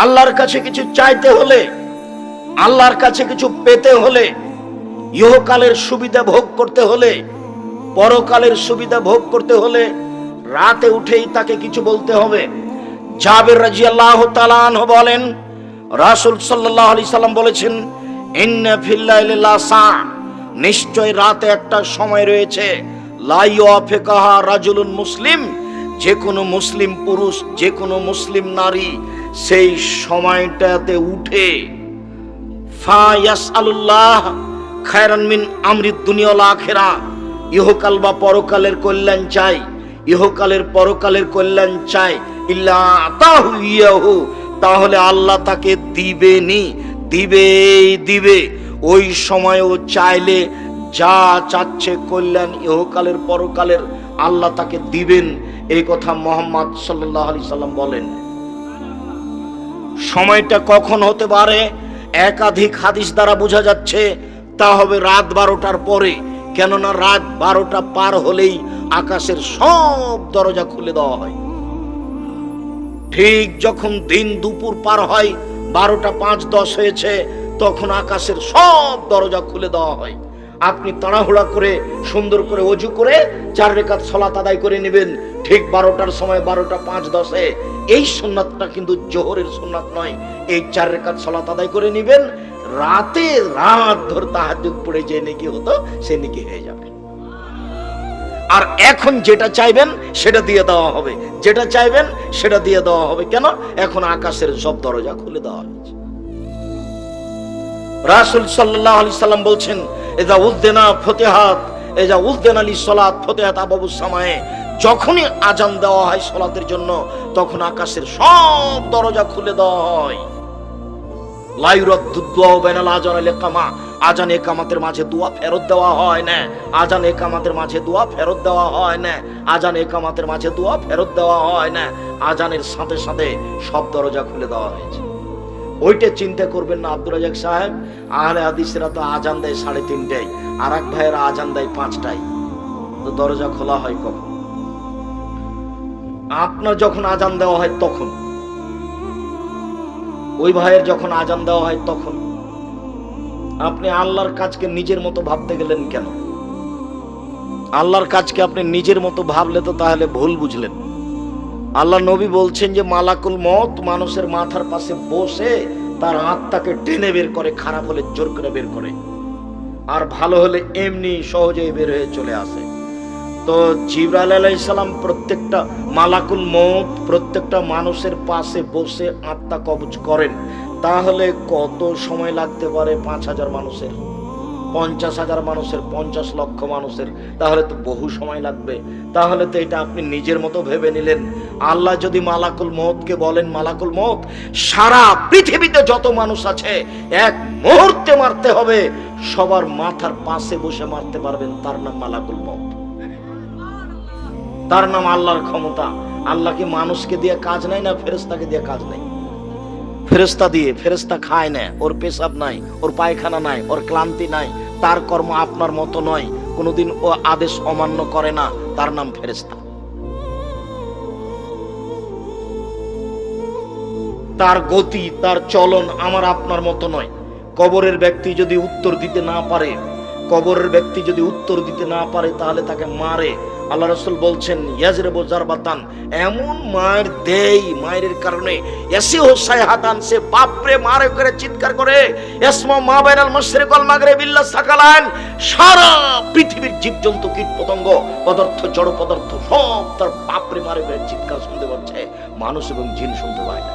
আল্লাহর কাছে কিছু চাইতে হলে, আল্লাহর কাছে কিছু পেতে হলে, ইহকালের সুবিধা ভোগ করতে হলে, পরকালের সুবিধা ভোগ করতে হলে রাতে উঠেই তাকে কিছু বলতে হবে। জাবের রাদিয়াল্লাহু তাআলা আনহু বলেন, রাসূল সাল্লাল্লাহু আলাইহি সাল্লাম বলেছেন, ইন্না ফিল লাইলি লাসা, নিশ্চয় রাতে একটা সময় রয়েছে, লা ইউআফিকাহা রাজুলুন মুসলিম, যে কোনো মুসলিম পুরুষ, যে কোনো মুসলিম নারী সেই সময়টাতে উঠে ফায়াসআলুল্লাহ খায়রান মিন আমরিদ দুনিয়া ওয়াল আখিরা, ইহকাল বা পরকালের কল্যাণ চাই, ইহকালের পরকালের কল্যাণ চাই, ইল্লা আতাহু ইয়াহু, তাহলে আল্লাহ তাকে দিবেনি, দিবে। ওই সময়ও চাইলে যা চাচ্ছে কল্যাণ ইহকালের পরকালের আল্লাহ তাকে দিবেন। এই কথা মুহাম্মদ সাল্লাল্লাহু আলাইহি সাল্লাম বলেন। সময়টা কখন হতে পারে একাধিক হাদিস দ্বারা বোঝা যাচ্ছে, তা হবে রাত 12টার পরে। কেননা রাত 12টা পার হলেই আকাশের সব দরজা খুলে দেওয়া হয়। ঠিক যখন দিন দুপুর পার হয়, 12টা 5-10 হয়েছে, তখন আকাশের সব দরজা খুলে দেওয়া হয়। আপনি তাড়াহুড়া করে সুন্দর করে ওযু করে 4 রাকাত সালাত আদায় করে নেবেন ঠিক 12টার সময়, 12টা 5-10-এ। এই সুন্নাতটা কিন্তু জোহরের সুন্নাত নয়। এই 4 রাকাত সালাত আদায় করে নেবেন, রাত ধরে তাহাজ্জুদ পড়ে যে নেকি হতো সে নেকি হয়ে যাবে। আর এখন যেটা চাইবেন সেটা দিয়ে দেওয়া হবে, যেটা চাইবেন সেটা দিয়ে দেওয়া হবে। কেন? এখন আকাশের সব দরজা খুলে দেওয়া হয়েছে। রাসূল সাল্লাল্লাহু আলাইহি সাল্লাম বলছেন, ইযা উযদিনা ফাতিহাত, ইযা উযদিনা লিসসালাত ফাতিহাত আবওয়াবুস সামায়ে, যখনই আজান দেওয়া হয় সালাতের জন্য তখন আকাশের সব দরজা খুলে দেওয়া হয়। লা ইউরাদ্দু দুআ বাইনাল আযান ওয়াল ইকামা, আজান ইকামাতের মাঝে দোয়া ফেরত দেওয়া হয় না, আজান ইকামাতের মাঝে দোয়া ফেরত দেওয়া হয় না, আজান ইকামাতের মাঝে দোয়া ফেরত দেওয়া হয় না। আজানের সাথে সাথে সব দরজা খুলে দেওয়া হয়েছে। ওইটা চিন্তা করবেন না আব্দুর রাজ্জাক সাহেব, আহলে হাদিসরা তো আজান দেয় 3:30টায়, আর এক ভাইয়েরা আজান দেয় 5টায়, তো দরজা খোলা হয় কখন? আপনার যখন আজান দেওয়া হয় তখন, ওই ভাইয়ের যখন আজান দেওয়া হয় তখন। আপনি আল্লাহর কাজকে নিজের মতো ভাবতে গেলেন কেন? আল্লাহর কাজকে আপনি নিজের মতো ভাবলে তো তাহলে ভুল বুঝলেন। আল্লাহ নবী বলছেন যে মালাকুল মউত মানুষের মাথার পাশে বসে তার আত্মাকে টেনে বের করে, খারাপ হলে জোর করে বের করে, আর ভালো হলে এমনি সহজেই বের হয়ে চলে আসে। তো জিবরাইল আলাইহিস সালাম প্রত্যেকটা মালাকুল মউত প্রত্যেকটা মানুষের পাশে বসে আত্মা কবজ করেন। তাহলে কত সময় লাগতে পারে? 5,000 মানুষের, 50,000 মানুষের, 50 লক্ষ মানুষের, তাহলে তো বহু সময় লাগবে। তাহলে তো এটা আপনি নিজের মতো ভেবে নিলেন। আল্লাহ যদি মালাকুল মউতকে বলেন, মালাকুল মউত সারা পৃথিবীতে যত মানুষ আছে এক মুহূর্তে মারতে হবে, সবার মাথার পাশে বসে মারতে পারবেন, তার নাম মালাকুল মউত, তার নাম আল্লাহর ক্ষমতা। আল্লাহ কি মানুষকে দিয়ে কাজ নাই না ফেরেশতাকে দিয়ে কাজ নাই? ফেরেশতা দিয়ে, ফেরেশতা খায় না, ওর পেশাব নাই, ওর পায়খানা নাই, ওর ক্লান্তি নাই, তার কর্ম আপনার মতো নয়, কোনোদিন ও আদেশ অমান্য করে না, তার নাম ফেরেশতা। তার গতি, তার চলন আমার আপনার মতো নয়। কবরের ব্যক্তি যদি উত্তর দিতে না পারে, কবরের ব্যক্তি যদি উত্তর দিতে না পারে তাহলে তাকে মারে। আল্লাহ রাসূল বলছেন ইয়াজরিবু জারবাতান, এমন মায়ের দেই, মায়ের কারণে ইয়াসিহু সাইহাতান, সে বাপরে মারে করে চিৎকার করে, ইসমা মা বাইনাল মাশরিক ওয়াল মাগরিব ইল্লা সাকালান, সারা পৃথিবীর জীবজন্তু কীট পতঙ্গ পদার্থ জড় পদার্থ সব তার বাপরে মারে করে চিৎকার শুনতে পাচ্ছে, মানুষ এবং জিন শুনতে পায় না।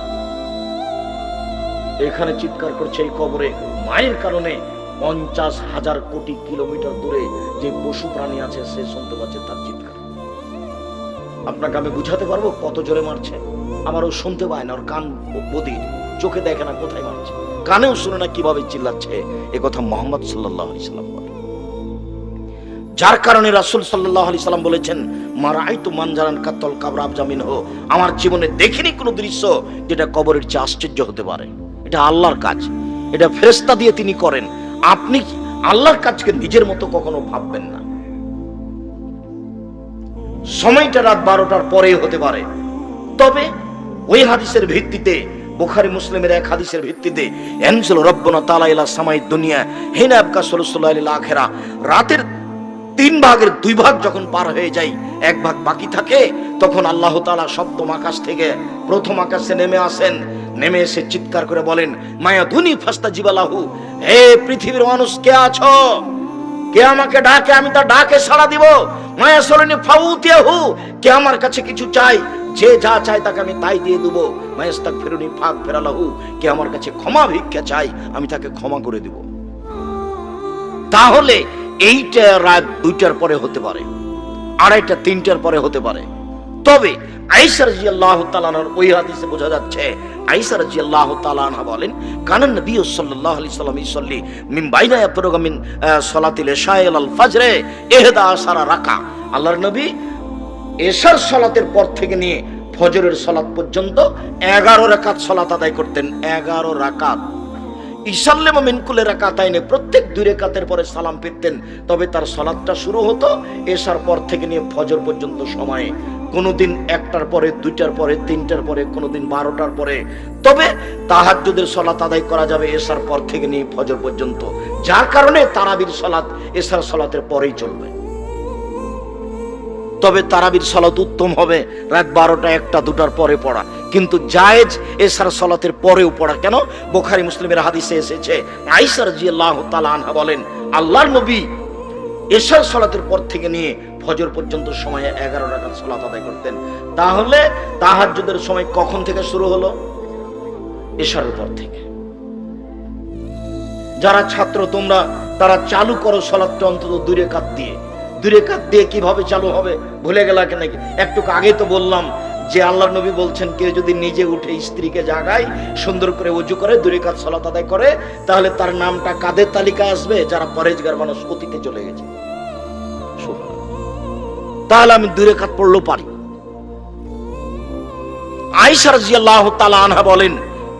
এখানে চিৎকার করছে এই কবরে মায়ের কারণে, 50,000 কোটি কিলোমিটার দূরে যে পশু প্রাণী আছে সে শুনতে পাচ্ছে তার চিৎকার। আপনাকে আমি বুঝাতে পারবো কত জোরে মারছে? আমারও শুনতে পায় না, ওর কান বধির, চোখে দেখে না কোথায় মারছে, কানেও শুনে না কিভাবে চিল্লাচ্ছে। এ কথা মুহাম্মদ সাল্লাল্লাহু আলাইহি সাল্লাম বলে। যার কারণে রাসূল সাল্লাল্লাহু আলাইহি সাল্লাম বলেছেন, মারাইতু মানজারান কাতল কাবরাব জামিনহু, আমার জীবনে দেখিনি কোনো দৃশ্য যেটা কবরের চেয়ে আশ্চর্য হতে পারে। এটা আল্লাহর কাজ, এটা ফেরেশতা দিয়ে তিনি করেন। আপনি আল্লাহর কাজকে নিজের মতো কখনো ভাববেন না। সময়টা রাত 12টার পরেই হতে পারে, তবে ওই হাদিসের ভিত্তিতে বুখারী মুসলিমের এক হাদিসের ভিত্তিতে ইয়ানজিলু রাব্বুনা তাআলা ইলা সামাই দুনিয়া হিনা আবকা সাল্লাল্লাহু আলাইহি আখিরা, রাতের 3 ভাগের 2 ভাগ যখন পার হয়ে যায়, 1 ভাগ বাকি থাকে, তখন আল্লাহ তাআলা সপ্তম আকাশ থেকে প্রথম আকাশে নেমে আসেন। নেমে এসে চিৎকার করে বলেন, মায়া দুনি ফাস্তাজিবা লাহু, হে পৃথিবীর মানুষ কে আছো, কে আমাকে ডাকে, আমি তার ডাকে সাড়া দিব। মায়া সরনি ফাউতিয়াহু, কে আমার কাছে কিছু চাই, যে যা চায় তাকে আমি তাই দিয়ে দেব। মায়াস্তাগফিরুনি ফাগফিরালাহু, কে আমার কাছে ক্ষমা ভিক্ষা চাই, আমি তাকে ক্ষমা করে দেব। তাহলে এইটা রাত 2টার পরে হতে পারে, 2:30 3টার পরে হতে পারে। তবে আয়েশা রাদিয়াল্লাহু তাআলা আনহার ওই হাদিসে বোঝা যাচ্ছে, আয়েশা রাদিয়াল্লাহু তাআলা আনহা বলেন, কানান নবী সাল্লাল্লাহু আলাইহি সাল্লাম ইসাল্লি মিন বাইনা ইয়াফরুগু মিন সালাতিল ইশা ইলাল ফাজরে 11 রাকা। আল্লাহর নবী এশার সালাতের পর থেকে নিয়ে ফজরের সালাত পর্যন্ত 11 রাকাত সালাত আদায় করতেন। 11 রাকাত। ইসাল্লামু মিন কুল্লি রাকাতাইনে, প্রত্যেক 2 রাকাতের পরে সালাম ফিরতেন। তবে তার সালাতটা শুরু হতো এশার পর থেকে নিয়ে ফজর পর্যন্ত সময়ে। কোনদিন 1টার পরে, 2টার পরে, 3টার পরে, কোনদিন 12টার পরে। তবে তাহাজ্জুদের সালাত আদায় করা যাবে এশার পর থেকে নিয়ে ফজর পর্যন্ত, যার কারণে তারাবির সালাত এশার সালাতের পরেই চলবে। তবে তারাবির সালাত উত্তম হবে রাত 12টা, 1টা, 2টার পরে পড়া, কিন্তু জায়েজ এশার সালাতের পরেও পড়া। কেন? বুখারী মুসলিমের হাদিসে এসেছে, আয়েশা রাদিয়াল্লাহু তাআলা আনহা বলেন, আল্লাহর নবী এশার সালাতের পর থেকে নিয়ে ফজর পর্যন্ত সময়ে 11 রাকাত সালাত আদায় করতেন। তাহলে তাহাজ্জুদের সময় কখন থেকে শুরু হলো? এশার পর থেকে। যারা ছাত্র তোমরা, তারা চালু করো সালাতটা অন্তত 2 রাকাত দিয়ে। 2 রাকাত দিয়ে কিভাবে চালু হবে ভুলে গেলা কেন? একটু আগে তো বললাম যে আল্লাহর নবী বলছেন, কেউ যদি নিজে উঠে স্ত্রীকে জাগায়, সুন্দর করে ওযু করে 2 রাকাত সালাত আদায় করে, তাহলে তার নামটা কাদের তালিকায় আসবে? যারা পরেজগার মানুষ, অতীতে চলে গেছে। তাহলে আমি 2 রাকাত পড়লেও পারি। আয়েশা রাদিয়াল্লাহু তাআলা আনহা বলেন,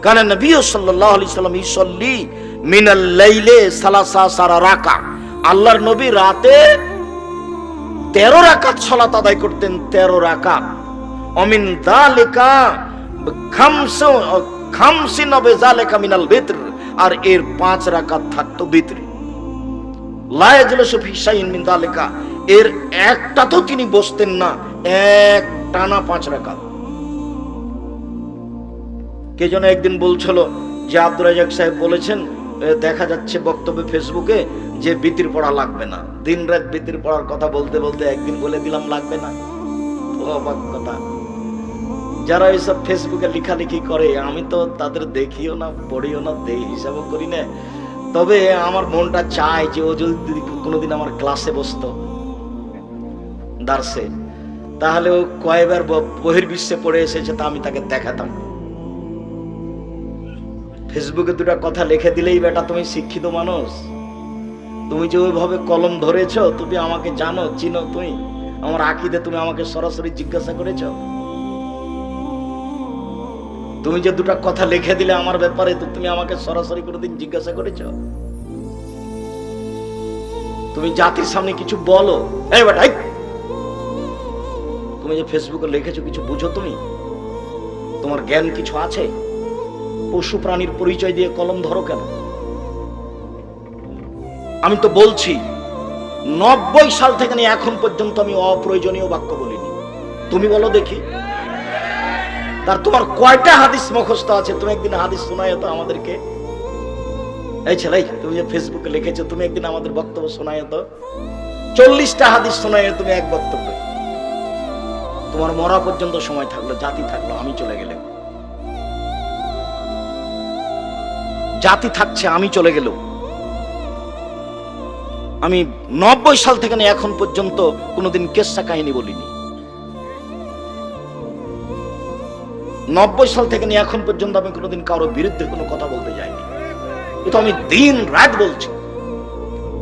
কানা নবী সাল্লাল্লাহু আলাইহি সাল্লাম ইসাল্লি মিনাল লাইলে 13 রাকা, আল্লাহর নবী রাতে 13 রাকাত সালাত আদায় করতেন। 13 রাকাত। অমিন যালিকা খামসিন বিযালিকা মিনাল বিতর, আর এর 5 রাকাত থাকতো বিতরে। লা ইয়াজলিসু ফি শাইইন মিন যালিকা, এর একটা তো তিনি বসতেন না, এক টানা 5 রাকাত। কে যেন একদিন বলছিল যে আব্দুর রাজ্জাক সাহেব বলেছেন, দেখা যাচ্ছে বক্তব্যে ফেসবুকে, যে বিতির পড়া লাগবে না। দিন রাত বিতির পড়ার কথা বলতে বলতে একদিন বলে দিলাম লাগবে না। অবাক কথা। যারা এইসব ফেসবুকে লেখালেখি করে, আমি তো তাদের দেখিও না, পড়িও না, দেই হিসাবও করি না। তবে আমার মনটা চায় যে ও যদি কোনোদিন আমার ক্লাসে বসতো, দার্সে, তাহলে ও কয়েকবার বহির্বিশ্বে পড়ে এসেছে, তা আমি তাকে দেখাতাম। ফেসবুকে 2টা কথা লিখে দিলেই বেটা তুমি শিক্ষিত মানুষ, তুমি যে ওইভাবে কলম ধরেছ, তুমি আমাকে জানো, চিনো, তুমি আমার আকীদা তুমি আমাকে সরাসরি জিজ্ঞাসা করেছ। তুমি যে 2টা কথা লিখে দিলে আমার ব্যাপারে, তো তুমি আমাকে সরাসরি কোনোদিন জিজ্ঞাসা করেছ? তুমি জাতির সামনে কিছু বলো, এই বেটা তুমি যে ফেসবুকে লিখেছো কিছু বুঝো? তুমি, তোমার জ্ঞান কিছু আছে? পশু প্রাণীর পরিচয় দিয়ে কলম ধরো কেন? আমি তো বলছি 90 সাল থেকে নিয়ে এখন পর্যন্ত আমি অপ্রয়োজনীয় বাক্য বলিনি। তুমি বলো দেখি, তার তোমার কয়টা হাদিস মুখস্থ আছে? তুমি একদিন হাদিস শোনায় তো আমাদেরকে। এই ছেলে, তুমি যে ফেসবুকে লিখেছো, তুমি একদিন আমাদের বক্তব্য শোনায় তো। 40টা হাদিস শোনায় তুমি এক বক্তব্য। তোমার মরা পর্যন্ত সময় থাকলো, জাতি থাকলো, আমি চলে গেলাম, জাতি থাকছে, আমি চলে গেল। আমি 90 সাল থেকে এখন পর্যন্ত কোনোদিন কেসা কাহিনী বলিনি। 90 সাল থেকে এখন পর্যন্ত আমি কোনোদিন কারোর বিরুদ্ধে কোনো কথা বলতে যাইনি। এটা আমি দিন রাত বলছি,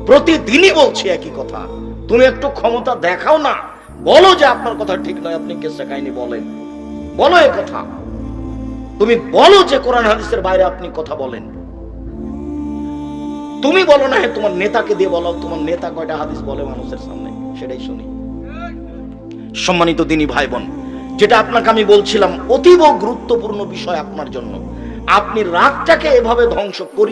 প্রতিদিনই বলছি একই কথা। তুমি একটু ক্ষমতা দেখাও না, বলো যে আপনার কথা ঠিক নয়, আপনি কেসা কাহিনী বলেন, বলো এ কথা। তুমি বলো যে কোরআন হাদিসের বাইরে আপনি কথা বলেন। তুমি বলো না, তোমার নেতাকে দিয়ে বলো, তোমার নেতা কয়টা হাদিস বলে মানুষের সামনে, সেটাই শুনি। সম্মানিত দিনী ভাই বোন, যেটা আপনাকে আমি বলছিলাম, অতীব গুরুত্বপূর্ণ বিষয় আপনার জন্য। আপনি রাতটাকে এভাবে ধ্বংস করি